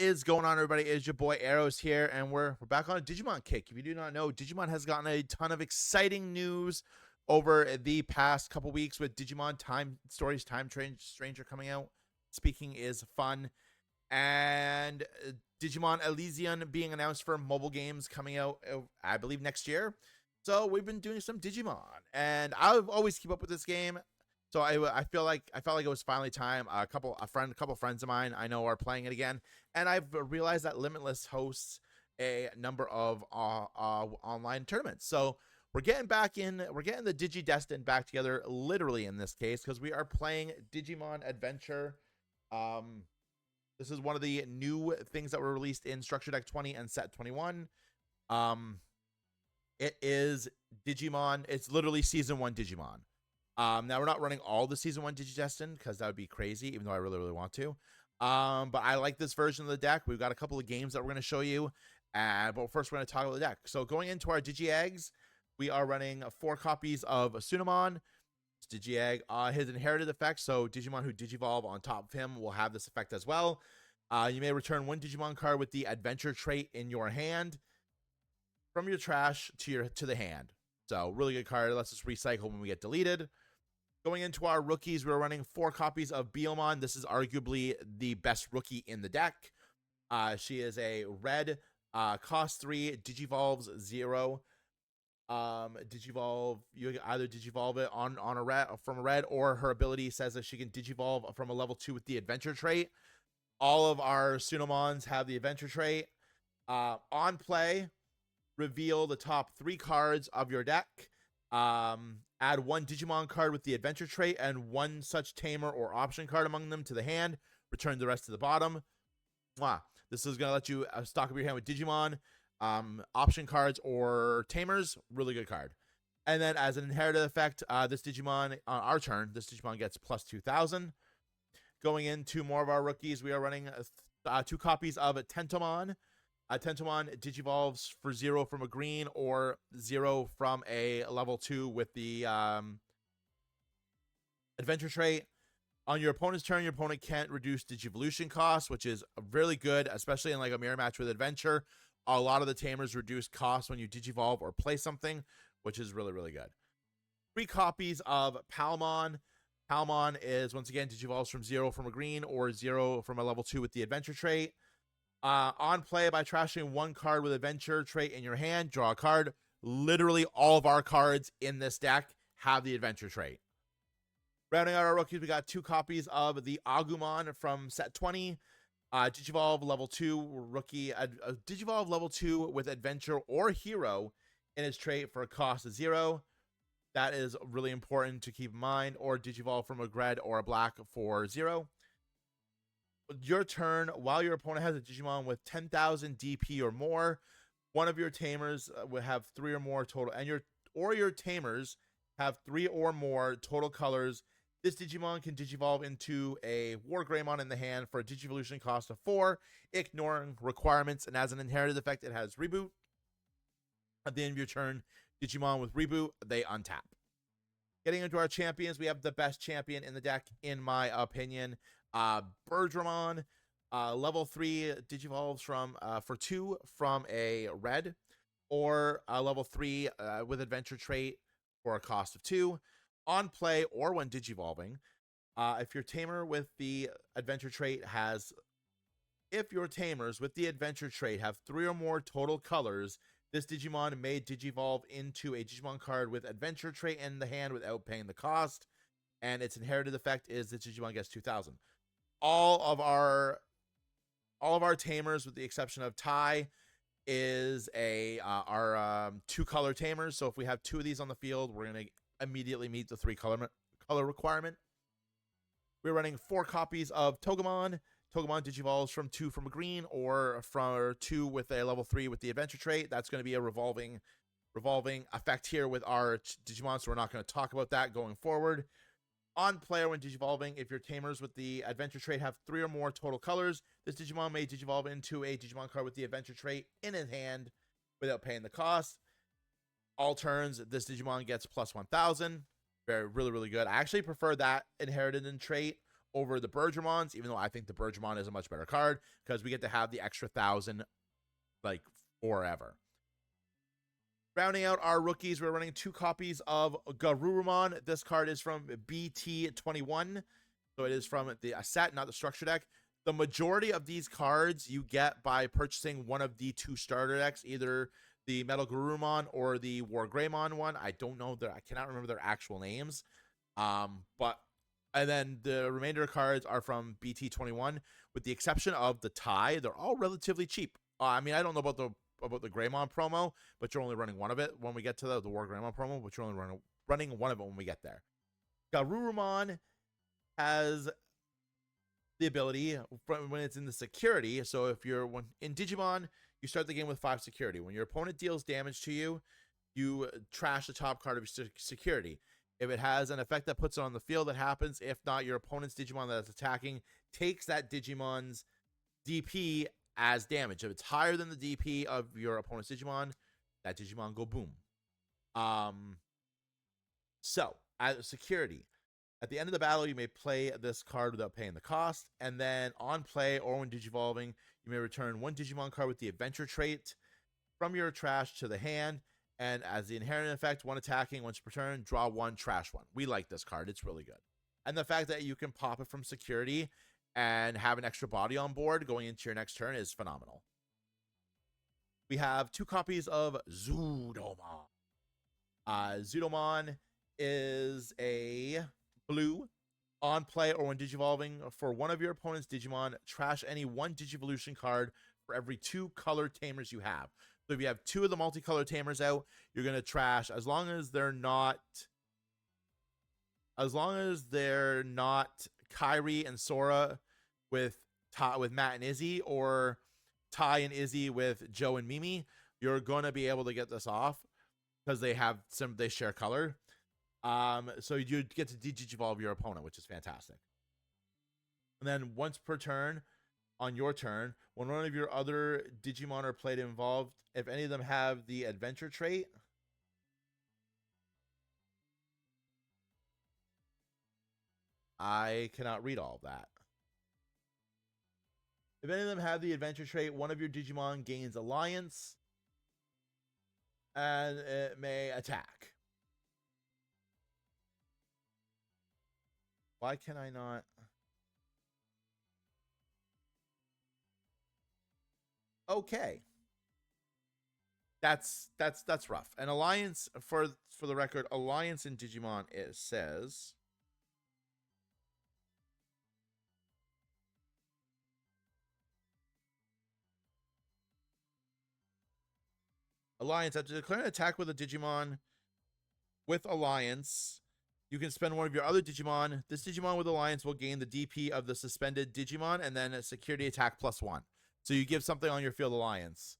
is going on, everybody? It's your boy Arrows here, and we're back on a Digimon kick. If you do not know, Digimon has gotten a ton of exciting news over the past couple weeks with Digimon Time Stories Stranger coming out. Speaking is fun, and Digimon Elysian being announced for mobile games coming out, I believe, next year. So we've been doing some Digimon, and I've always keep up with this game. So I felt like it was finally time. A couple friends of mine I know are playing it again, and I've realized that Limitless hosts a number of online tournaments. So we're getting back in. We're getting the DigiDestined back together, literally in this case, because we are playing Digimon Adventure. This is one of the new things that were released in Structure Deck 20 and Set 21. It is Digimon. It's literally Season 1 Digimon. Now we're not running all the Season 1 DigiDestined because that would be crazy, even though I really, really want to. But I like this version of the deck. We've got a couple of games that we're going to show you. But first, we're going to talk about the deck. So going into our Digi-Eggs, we are running 4 copies of Sunamon. Digi-Egg, his inherited effect. So Digimon who Digivolve on top of him will have this effect as well. You may return 1 Digimon card with the Adventure trait in your hand from your trash to the hand. So really good card. Let's just recycle when we get deleted. Going into our rookies, we're running 4 copies of Beomon. This is arguably the best rookie in the deck. She is a red, cost 3, Digivolves 0. Digivolve, you either Digivolve it on a red from a red, or her ability says that she can Digivolve from a level 2 with the Adventure trait. All of our Sunamons have the Adventure trait. On play, reveal the top 3 cards of your deck. Add 1 Digimon card with the Adventure trait and 1 such tamer or option card among them to the hand. Return the rest to the bottom. Mwah. This is going to let you stock up your hand with Digimon, option cards, or tamers. Really good card. And then as an inherited effect, this Digimon, on our turn, this Digimon gets plus 2,000. Going into more of our rookies, we are running 2 copies of Tentomon. Tentomon Digivolves for 0 from a green or 0 from a level 2 with the Adventure trait. On your opponent's turn, your opponent can't reduce Digivolution costs, which is really good, especially in like a mirror match with Adventure. A lot of the tamers reduce costs when you Digivolve or play something, which is really, really good. 3 copies of Palmon. Palmon is, once again, Digivolves from 0 from a green or 0 from a level 2 with the Adventure trait. On play, by trashing 1 card with Adventure trait in your hand, draw a card. Literally all of our cards in this deck have the Adventure trait. Rounding out our rookies, we got 2 copies of the Agumon from set 20. Digivolve level 2 rookie. Digivolve level 2 with Adventure or Hero in his trait for a cost of 0. That is really important to keep in mind. Or Digivolve from a red or a black for 0. Your turn, while your opponent has a Digimon with 10,000 DP or more, one of your tamers will have 3 or more total, and your tamers have 3 or more total colors. This Digimon can Digivolve into a Wargreymon in the hand for a Digivolution cost of 4, ignoring requirements, and as an inherited effect, it has Reboot. At the end of your turn, Digimon with Reboot, they untap. Getting into our champions, we have the best champion in the deck, in my opinion. Birdramon, level 3 Digivolves from for 2 from a red, or level 3 with Adventure trait for a cost of 2. On play or when Digivolving, if your tamer with the Adventure trait has, if your tamers with the Adventure trait have 3 or more total colors, this Digimon may Digivolve into a Digimon card with Adventure trait in the hand without paying the cost, and its inherited effect is that Digimon gets 2,000. All of our tamers, with the exception of Tai, is our 2 color tamers. So if we have 2 of these on the field, we're going to immediately meet the 3 color requirement. We're running 4 copies of Togemon. Togemon Digivolves from 2 from a green or from 2 with a level 3 with the Adventure trait. That's going to be a revolving effect here with our Digimon, so we're not going to talk about that going forward. On player, when Digivolving, if your tamers with the Adventure trait have 3 or more total colors, this Digimon may Digivolve into a Digimon card with the Adventure trait in his hand without paying the cost. All turns, this Digimon gets plus 1,000. Really, really good. I actually prefer that inherited in trait over the Bergermons, even though I think the Bergermon is a much better card because we get to have the extra 1,000 like forever. Rounding out our rookies, we're running 2 copies of Garurumon. This card is from BT21, so it is from the set, not the structure deck. The majority of these cards you get by purchasing one of the 2 starter decks, either the Metal Garurumon or the War Greymon one. I don't know I cannot remember their actual names. And then the remainder of cards are from BT21, with the exception of the tie. They're all relatively cheap. I mean, I don't know about the Greymon promo, but you're only running one of it when we get to the War Greymon promo, but you're only running one of it when we get there. Garurumon has the ability when it's in the security. So if you're in Digimon, you start the game with 5 security. When your opponent deals damage to you, you trash the top card of your security. If it has an effect that puts it on the field, that happens. If not, your opponent's Digimon that's attacking takes that Digimon's DP as damage. If it's higher than the DP of your opponent's Digimon, that Digimon go boom. So, as security, at the end of the battle, you may play this card without paying the cost, and then on play or when Digivolving, you may return 1 Digimon card with the Adventure trait from your trash to the hand, and as the inherent effect, 1 attacking, once per turn, draw 1, trash 1. We like this card. It's really good. And the fact that you can pop it from security and have an extra body on board going into your next turn is phenomenal. We have 2 copies of Zudomon. Zudomon is a blue. On play or when Digivolving, for one of your opponent's Digimon, trash any 1 Digivolution card for every 2 color tamers you have. So if you have 2 of the multicolor tamers out, you're going to trash, as long as they're not Kairi and Sora with Matt and Izzy, or Ty and Izzy with Joe and Mimi, you're going to be able to get this off because they share color. So you get to Digivolve your opponent, which is fantastic. And then once per turn, on your turn, when one of your other Digimon are played involved, if any of them have the Adventure trait, I cannot read all of that. If any of them have the Adventure trait, one of your Digimon gains Alliance, and it may attack. Why can I not? Okay. That's rough. And Alliance, for the record, Alliance in Digimon, it says Alliance, after declaring an attack with a Digimon with Alliance, you can spend one of your other Digimon. This Digimon with Alliance will gain the DP of the suspended Digimon and then a security attack +1. So you give something on your field Alliance.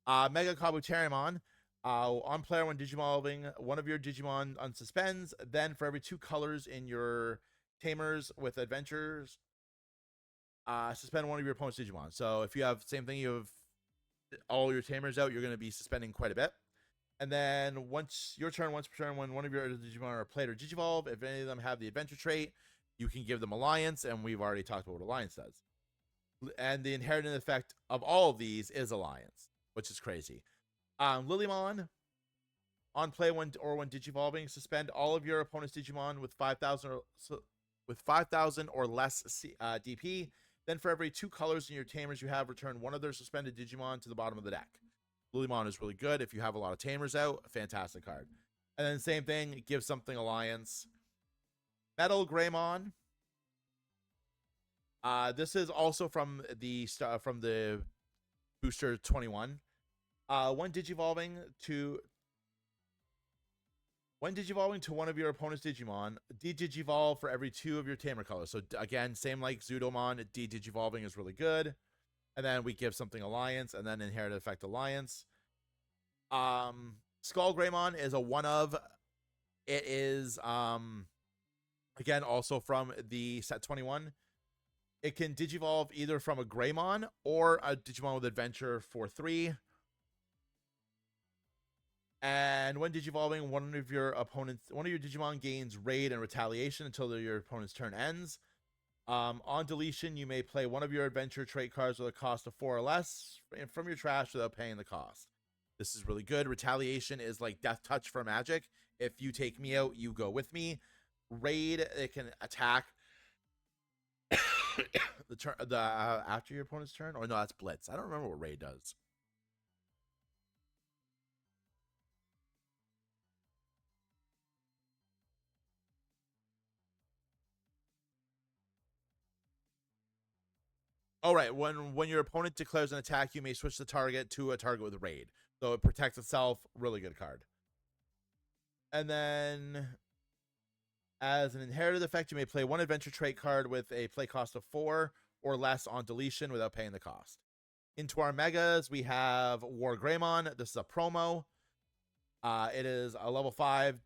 Mega Kabuterimon. On player when Digivolving, one of your Digimon unsuspends. Then for every 2 colors in your Tamers with Adventures, suspend one of your opponent's Digimon. So if you have same thing, you have all your Tamers out, you're going to be suspending quite a bit. And then once per turn, when one of your Digimon are played or Digivolve, if any of them have the Adventure trait, you can give them Alliance, and we've already talked about what Alliance does. And the inherent effect of all of these is Alliance, which is crazy. Lilymon, on play when Digivolving, suspend all of your opponent's Digimon with 5,000 or less DP. Then for every 2 colors in your Tamers you have, return one of their suspended Digimon to the bottom of the deck. Lilymon is really good if you have a lot of Tamers out. Fantastic card. And then same thing, give something Alliance. Metal Greymon. This is also from the Booster 21. When Digivolving to one of your opponent's Digimon, de-Digivolve for every 2 of your Tamer colors. So again, same like Zudomon, de-Digivolving is really good. And then we give something Alliance, and then inherited effect Alliance. Skull Greymon is a one of. It is again also from the set 21. It can Digivolve either from a Greymon or a Digimon with Adventure for 3. And when Digivolving, one of your Digimon gains Raid and Retaliation until your opponent's turn ends. On deletion, you may play one of your adventure trait cards with a cost of 4 or less from your trash without paying the cost. This is really good. Retaliation is like Death Touch for Magic. If you take me out, you go with me. Raid, it can attack the turn after your opponent's turn, or no, that's Blitz. I don't remember what Raid does. Oh right, when your opponent declares an attack, you may switch the target to a target with Raid, so it protects itself. Really good card. And then, as an inherited effect, you may play one adventure trait card with a play cost of 4 or less on deletion without paying the cost. Into our megas, we have War Greymon. This is a promo. It is a level 5.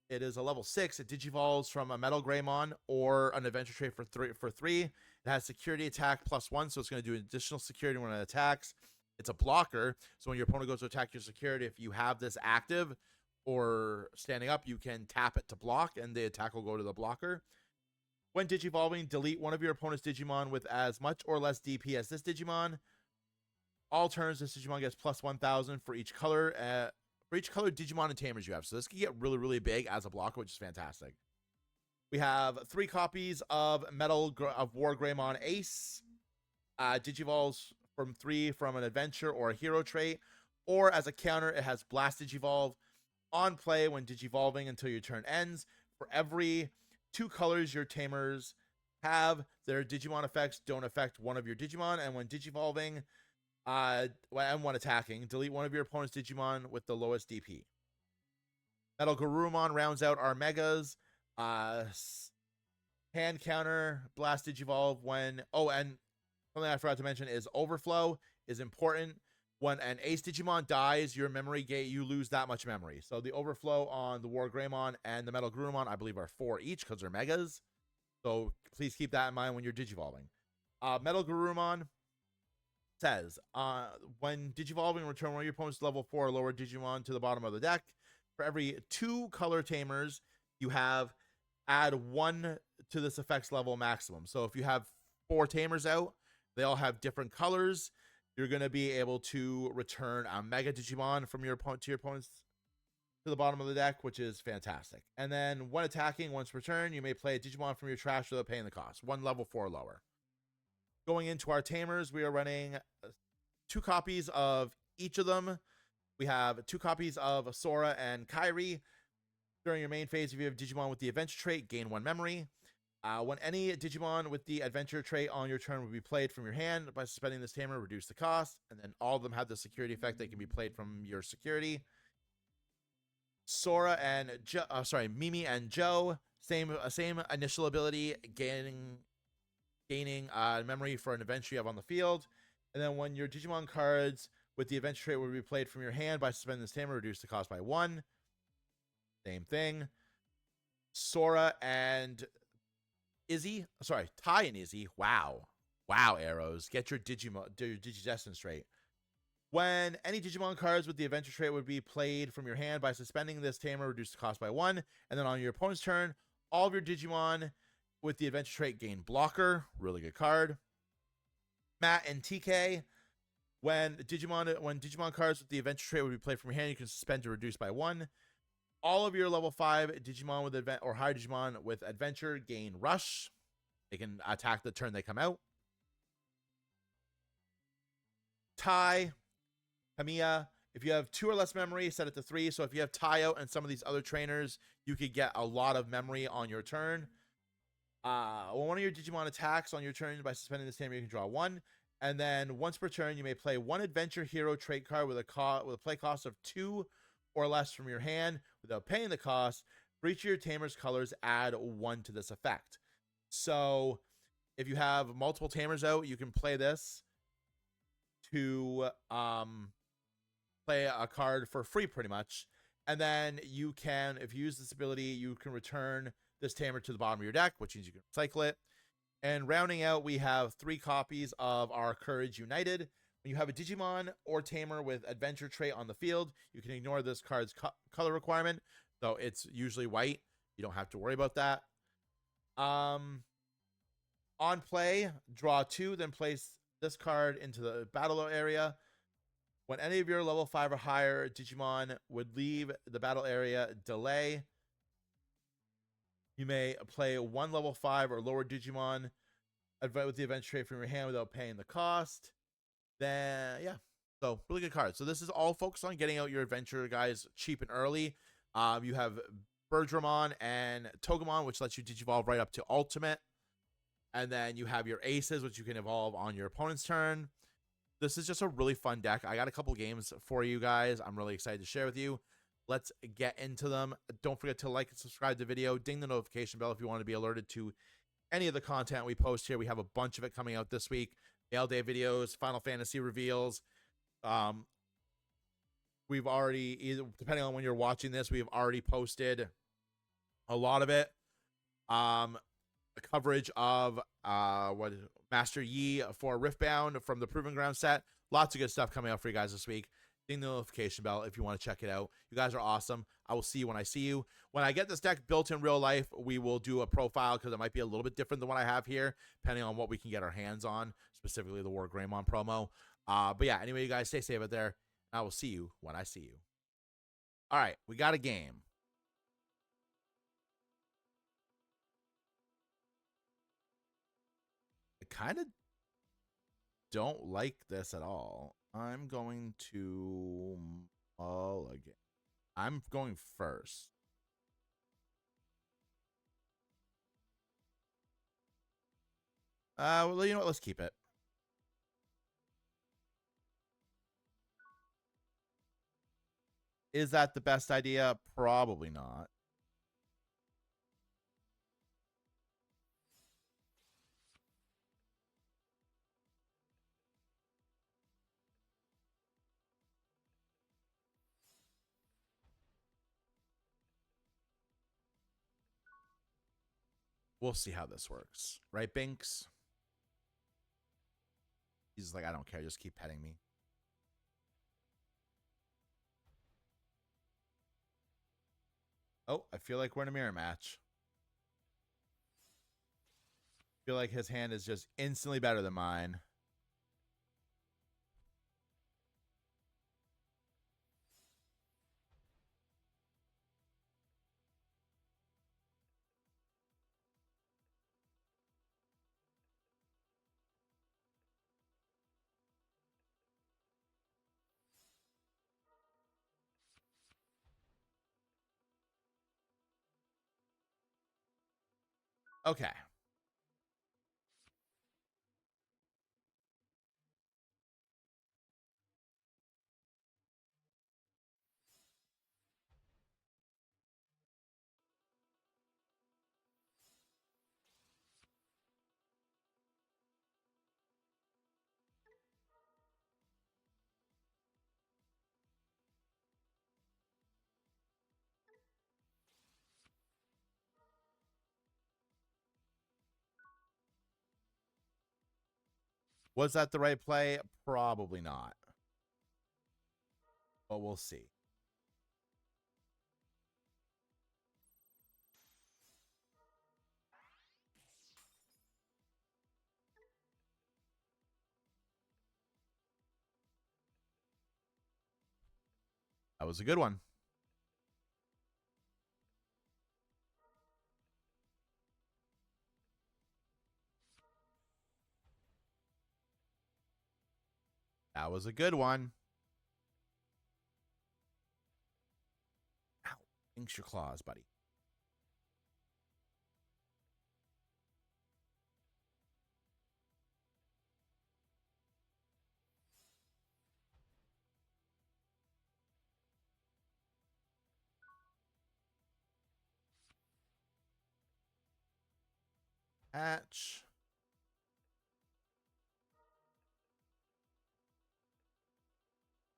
It is a level 6. It digivolves from a Metal Greymon or an adventure trait for 3. It has security attack +1, so it's going to do additional security when it attacks. It's a blocker, so when your opponent goes to attack your security, if you have this active or standing up, you can tap it to block, and the attack will go to the blocker. When digivolving, delete one of your opponent's Digimon with as much or less DP as this Digimon. All turns, this Digimon gets +1,000 for each color. For each color Digimon and Tamers you have. So this can get really, really big as a blocker, which is fantastic. We have 3 copies of War Greymon Ace. Digivolves from 3 from an adventure or a hero trait. Or as a counter, it has Blast Digivolve. On play when digivolving until your turn ends. For every 2 colors your Tamers have, their Digimon effects don't affect one of your Digimon. And when digivolving, and when attacking, delete one of your opponent's Digimon with the lowest DP. Metal Garurumon rounds out our megas. Hand counter, Blast Digivolve when... Oh, and something I forgot to mention is Overflow is important. When an Ace Digimon dies, your memory gate, you lose that much memory. So the Overflow on the War Greymon and the Metal Garurumon, I believe, are 4 each because they're megas. So please keep that in mind when you're digivolving. Metal Garurumon says, when digivolving, return one of your opponent's level 4 or lower Digimon to the bottom of the deck. For every 2 color Tamers you have, add 1 to this effect's level maximum. So if you have 4 Tamers out, they all have different colors, you're going to be able to return a Mega Digimon from your opponent to your opponent's to the bottom of the deck, which is fantastic. And then when attacking, once per turn, you may play a Digimon from your trash without paying the cost. 1 level 4 lower. Going into our Tamers, we are running 2 copies of each of them. We have 2 copies of Sora and Kairi. During your main phase, if you have Digimon with the adventure trait, gain 1 memory. When any Digimon with the adventure trait on your turn will be played from your hand, by suspending this Tamer, reduce the cost. And then all of them have the security effect. They can be played from your security. Sora and Mimi and Joe, same initial ability, gaining memory for an adventure you have on the field. And then when your Digimon cards with the adventure trait will be played from your hand, by suspending this Tamer, reduce the cost by 1. Same thing. Sora and Ty and Izzy. Wow, arrows. Get your Digidestin straight. When any Digimon cards with the adventure trait would be played from your hand, by suspending this Tamer, reduce the cost by 1. And then on your opponent's turn, all of your Digimon with the adventure trait gain blocker. Really good card. Matt and TK. When Digimon cards with the adventure trait would be played from your hand, you can suspend to reduce by 1. All of your level 5 Digimon with or higher Digimon with adventure gain rush. They can attack the turn they come out. Tai, Kamiya, if you have 2 or less memory, set it to 3. So if you have Tai out and some of these other trainers, you could get a lot of memory on your turn. When one of your Digimon attacks on your turn, by suspending this Tamer, you can draw 1. And then once per turn, you may play 1 adventure hero trait card with a play cost of 2 or less from your hand without paying the cost. For each of your Tamer's colors, add 1 to this effect. So if you have multiple Tamers out, you can play this to play a card for free pretty much. And then you can, if you use this ability, you can return this Tamer to the bottom of your deck, which means you can recycle it. And rounding out, we have 3 copies of our Courage United. When you have a Digimon or Tamer with adventure trait on the field, you can ignore this card's color requirement, though it's usually white. You don't have to worry about that. On play, draw 2, then place this card into the battle area. When any of your level 5 or higher Digimon would leave the battle area, delay. You may play one level 5 or lower Digimon with the adventure trait from your hand without paying the cost. Then, yeah. So, really good card. So, this is all focused on getting out your adventure guys cheap and early. You have Bergramon and Togemon, which lets you Digivolve right up to Ultimate. And then you have your Aces, which you can evolve on your opponent's turn. This is just a really fun deck. I got a couple games for you guys. I'm really excited to share with you. Let's get into them. Don't forget to like and subscribe to the video. Ding the notification bell if you want to be alerted to any of the content we post here. We have a bunch of it coming out this week. Mail day videos, Final Fantasy reveals. We've already, depending on when you're watching this, we've already posted a lot of it. Coverage of what Master Yi for Riftbound from the Proving Ground set. Lots of good stuff coming out for you guys this week. Ding the notification bell if you want to check it out. You guys are awesome. I will see you when I see you. When I get this deck built in real life, we will do a profile because it might be a little bit different than what I have here, depending on what we can get our hands on, specifically the War Greymon promo. But yeah, anyway, you guys stay safe out there. I will see you when I see you. All right, we got a game. I kind of don't like this at all. I'm going to again. I'm going first. Well, you know what? Let's keep it. Is that the best idea? Probably not. We'll see how this works. Right, Binks? He's like, I don't care. Just keep petting me. Oh, I feel like we're in a mirror match. I feel like his hand is just instantly better than mine. Okay. Was that the right play? Probably not. But we'll see. That was a good one. That was a good one. Ow. Inks your claws, buddy. Hatch.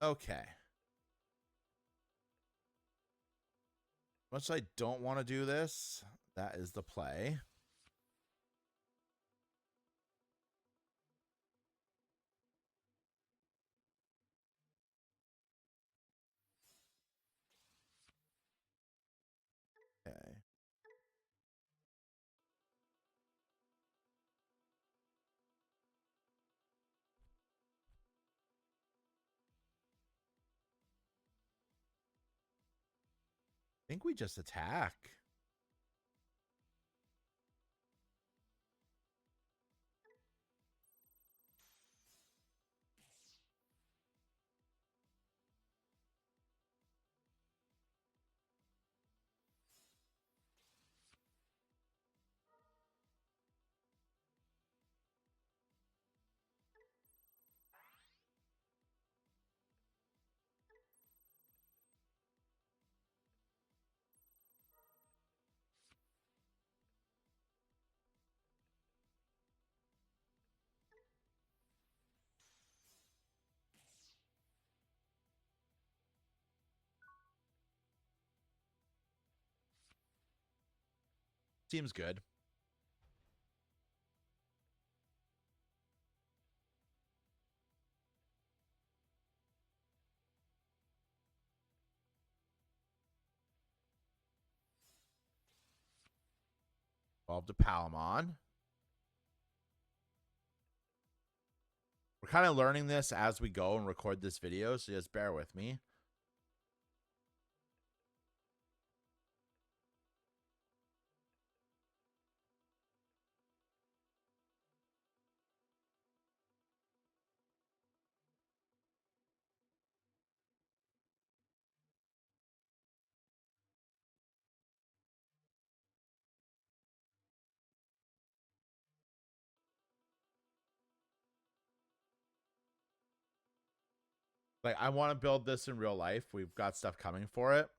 Okay. Much as I don't want to do this, that is the play. Okay. think we just attack. Seems good. Evolve to Palamon. We're kind of learning this as we go and record this video, so just bear with me. Like, I want to build this in real life. We've got stuff coming for it.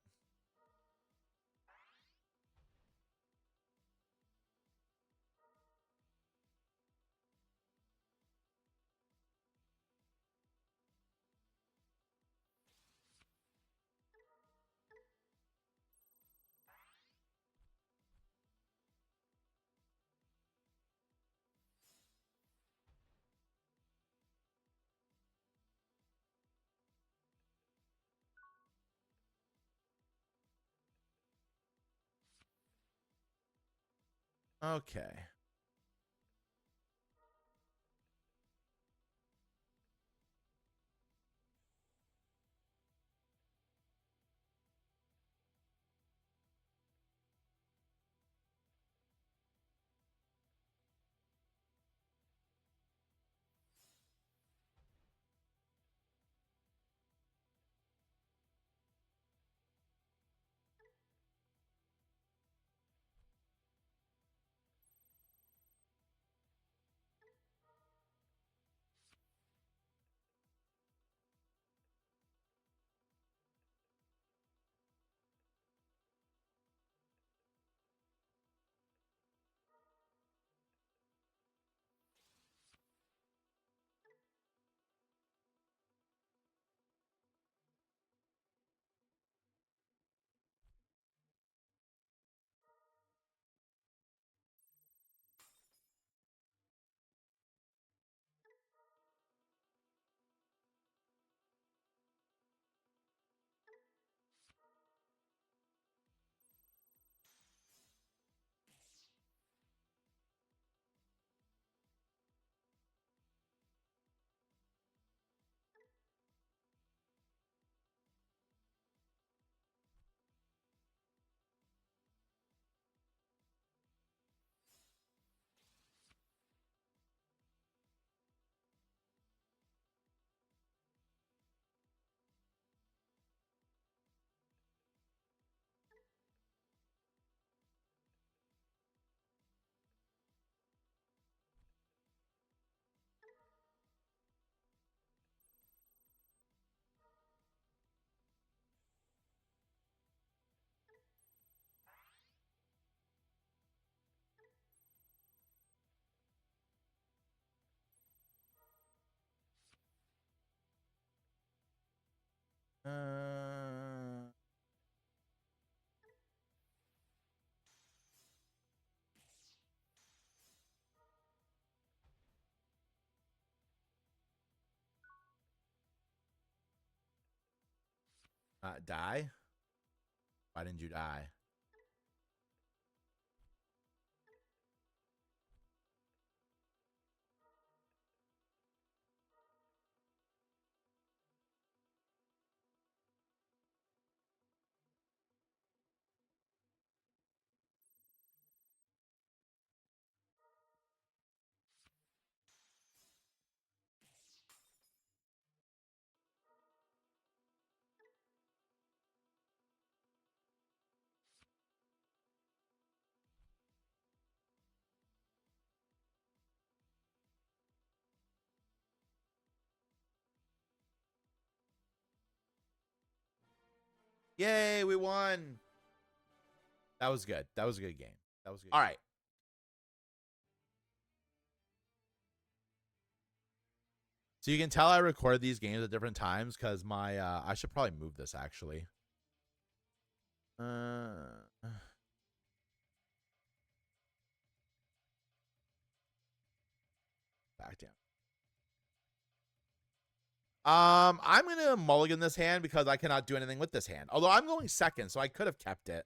Okay. Uh, die? Why didn't you die? Yay, we won. That was good. That was a good game. That was good. All right. So you can tell I record these games at different times because my I should probably move this actually. Back down. I'm gonna mulligan this hand because I cannot do anything with this hand. Although I'm going second, so I could have kept it.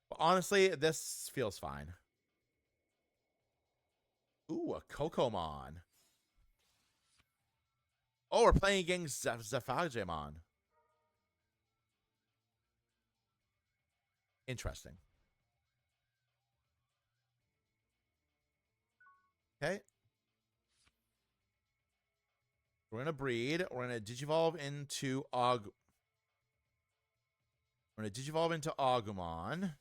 But honestly, this feels fine. Ooh, a Kokomon. Oh, we're playing against Zephagimon. Interesting. Okay. We're gonna breed. We're gonna digivolve into We're gonna digivolve into Agumon.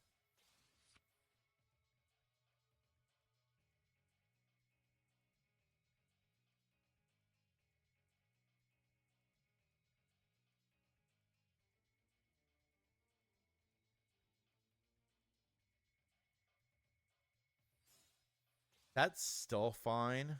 That's still fine.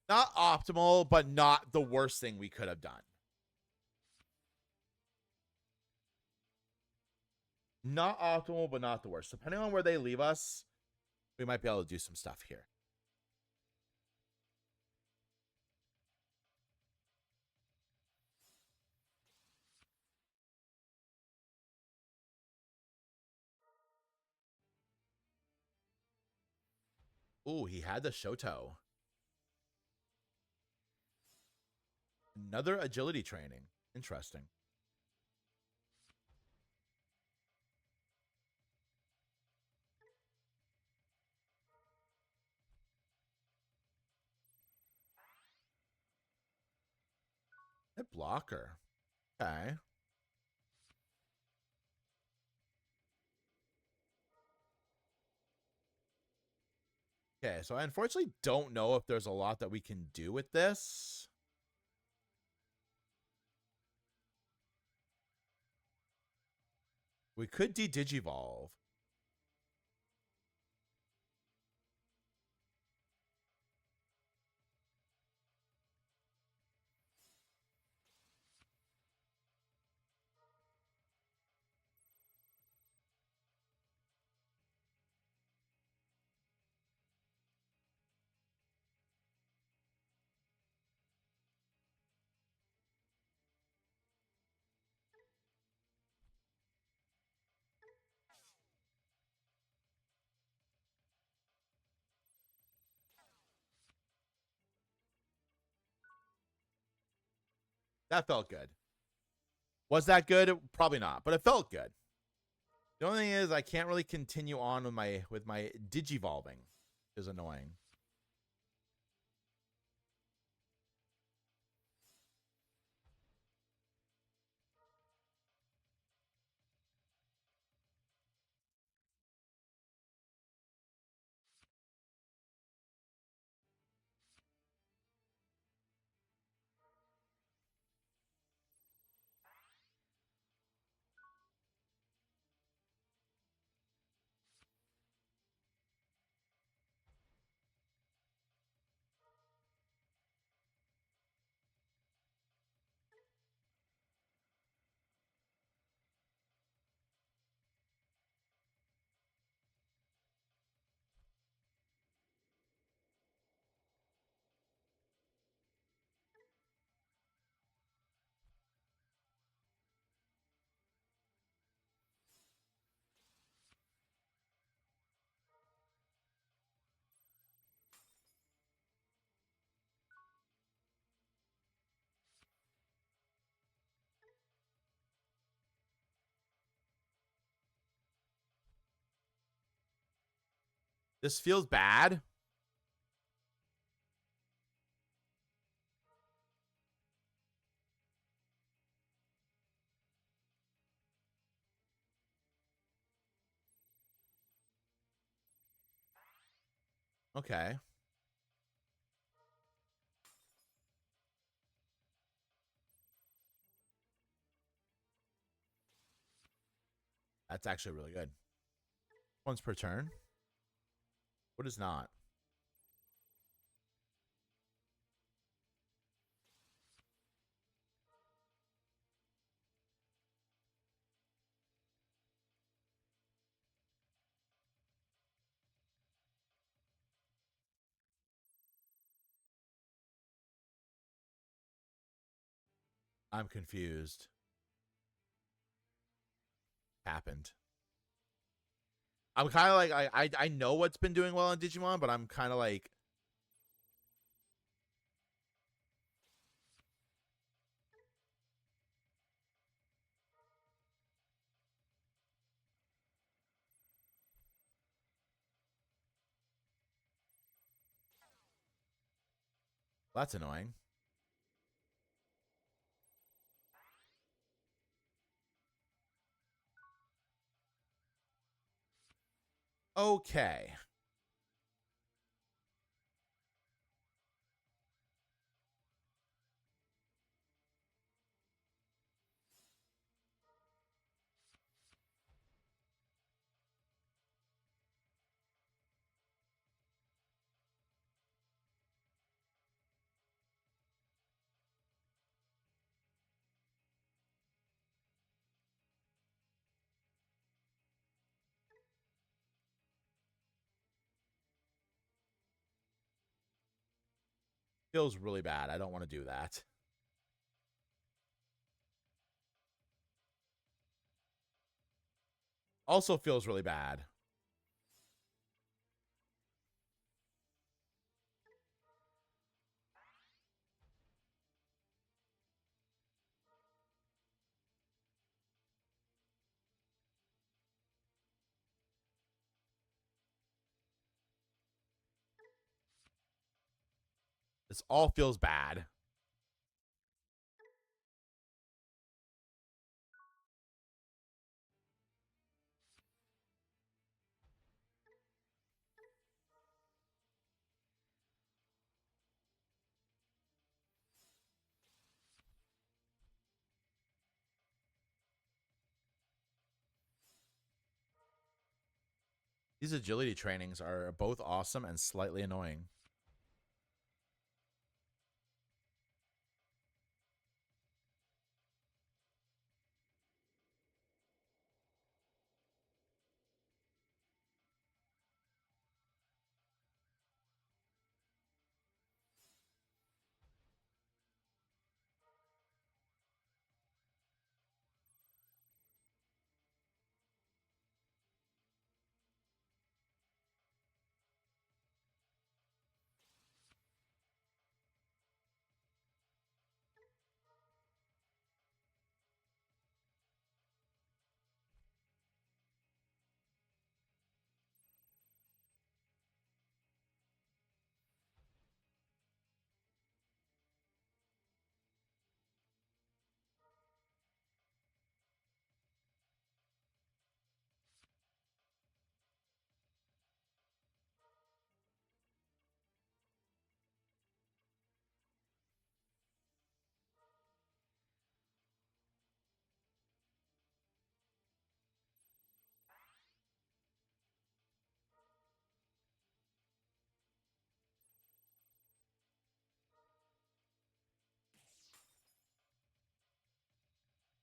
Not optimal, but not the worst thing we could have done. Not optimal, but not the worst. Depending on where they leave us, we might be able to do some stuff here. Ooh, he had the Shoto. Another agility training. Interesting. Hit blocker. Okay. Okay, so I unfortunately don't know if there's a lot that we can do with this. We could de-digivolve. That felt good. Was that good? Probably not, but it felt good. The only thing is I can't really continue on with my digivolving, which is annoying. This feels bad. Okay. That's actually really good. Once per turn. What is not? I'm confused. Happened. I'm kind of like I know what's been doing well on Digimon, but I'm kind of like that's annoying. Okay. Feels really bad. I don't want to do that. Also feels really bad. This all feels bad. These agility trainings are both awesome and slightly annoying.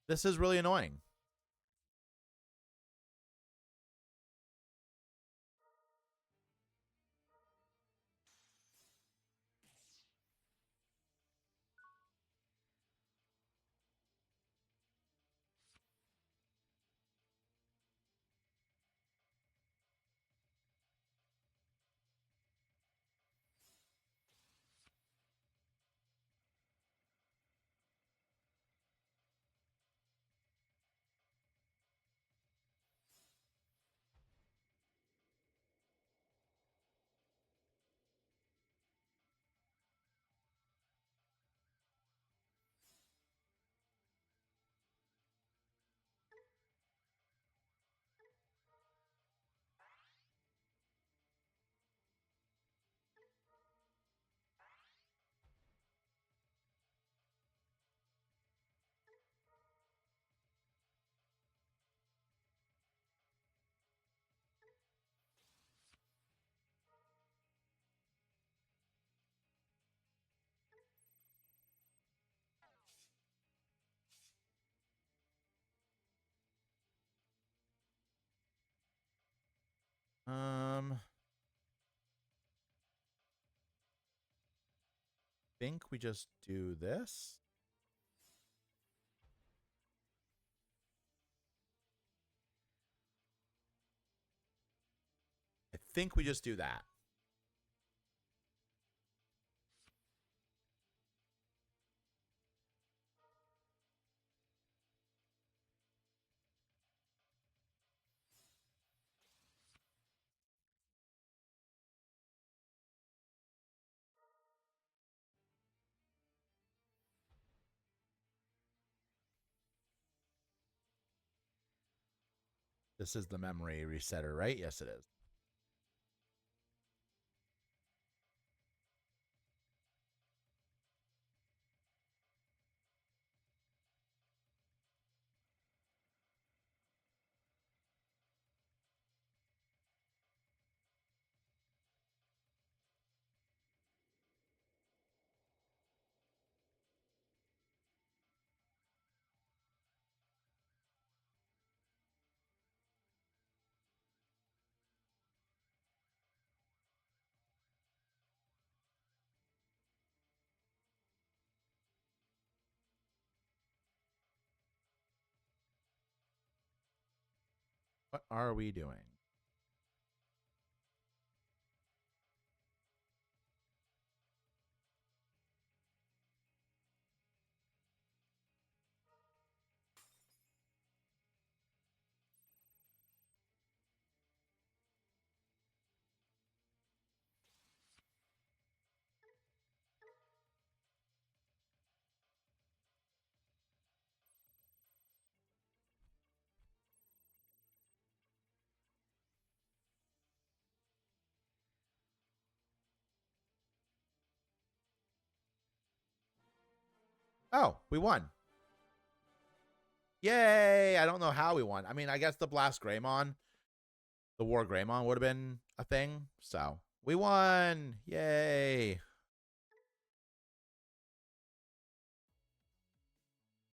This is really annoying. think we just do this. I think we just do that. This is the memory resetter, right? Yes, it is. What are we doing? Oh, we won. Yay! I don't know how we won. I mean, I guess the Blast Greymon, the War Greymon would have been a thing. So we won. Yay.